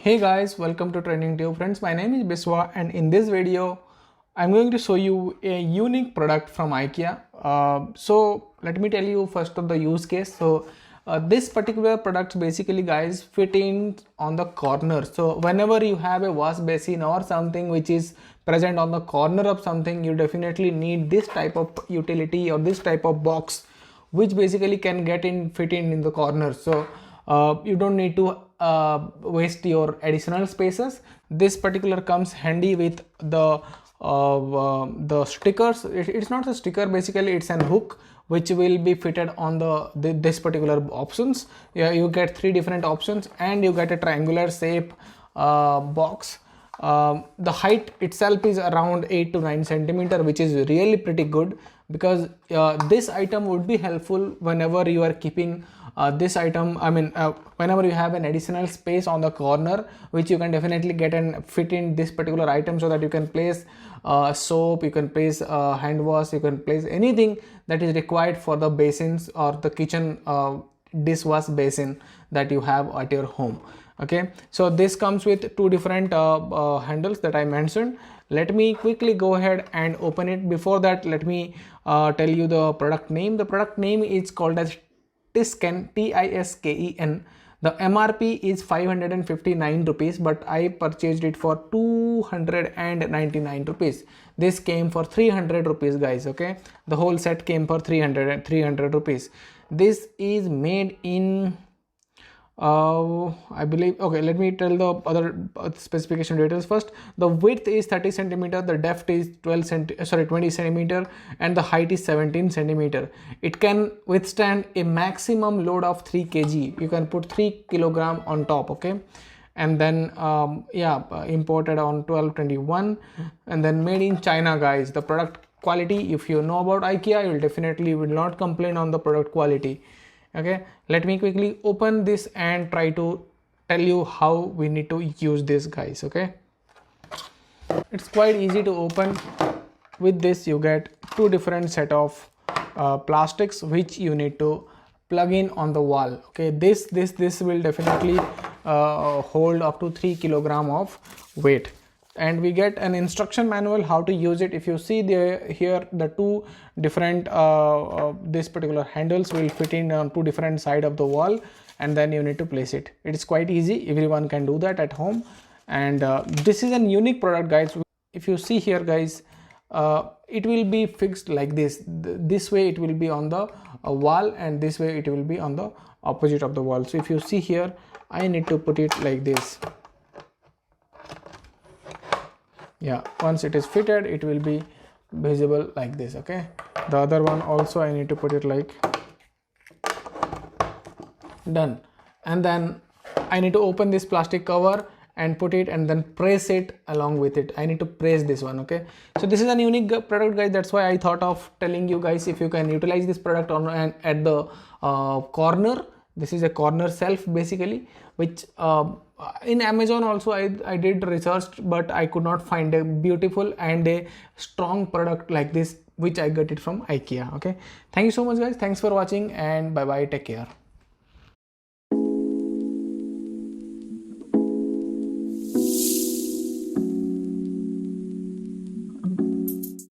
Hey guys, welcome to Training Tube. Friends, my name is Biswa and in this video I'm going to show you a unique product from IKEA. So let me tell you first of the use case. This particular product basically guys fit in on the corner. So whenever you have a wash basin or something which is present on the corner of something, you definitely need this type of utility or this type of box which basically can fit in the corner. So you don't need to waste your additional spaces. This particular comes handy with the stickers. It's not a sticker, basically it's an hook which will be fitted on this particular options. Yeah, you get 3 different options and you get a triangular shape box. The height itself is around 8 to 9 centimeter, which is really pretty good because this item would be helpful whenever you are keeping this item. Whenever you have an additional space on the corner, which you can definitely get and fit in this particular item, so that you can place soap, you can place hand wash, you can place anything that is required for the basins or the kitchen dishwash basin that you have at your home. Okay, so this comes with 2 different handles that I mentioned. Let me quickly go ahead and open it. Before that, let me tell you the product name. The product name is called as Tisken, Tisken. The MRP is 559 rupees, but I purchased it for 299 rupees. This came for 300 rupees guys. Okay, the whole set came for 300 rupees. This is made in I believe, okay, let me tell the other specification details first. The width is 30 centimeter, the depth is 20 centimeter, and the height is 17 centimeter. It can withstand a maximum load of 3 kg. You can put 3 kilogram on top. Okay, and then imported on 12/21, and then made in China guys. The product quality, if you know about IKEA, you will definitely not complain on the product quality. Okay, let me quickly open this and try to tell you how we need to use this guys. Okay, it's quite easy to open. With this you get 2 different set of plastics which you need to plug in on the wall. Okay, this will definitely hold up to 3 kilogram of weight, and we get an instruction manual how to use it. If you see here the 2 different this particular handles will fit in on 2 different side of the wall, and then you need to place it. It is quite easy, everyone can do that at home, and this is a unique product guys. If you see here guys, it will be fixed like this way it will be on the wall, and this way it will be on the opposite of the wall. So if you see here, I need to put it like this. Yeah, once it is fitted, it will be visible like this. Okay, the other one also I need to put it like done, and then I need to open this plastic cover and put it and then press it along with it. I need to press this one. Okay, so this is a unique product guys, that's why I thought of telling you guys if you can utilize this product on and at the corner. This is a corner shelf basically, which in Amazon also I did research, but I could not find a beautiful and a strong product like this, which I got it from IKEA. Okay, thank you so much guys, thanks for watching, and bye bye, take care.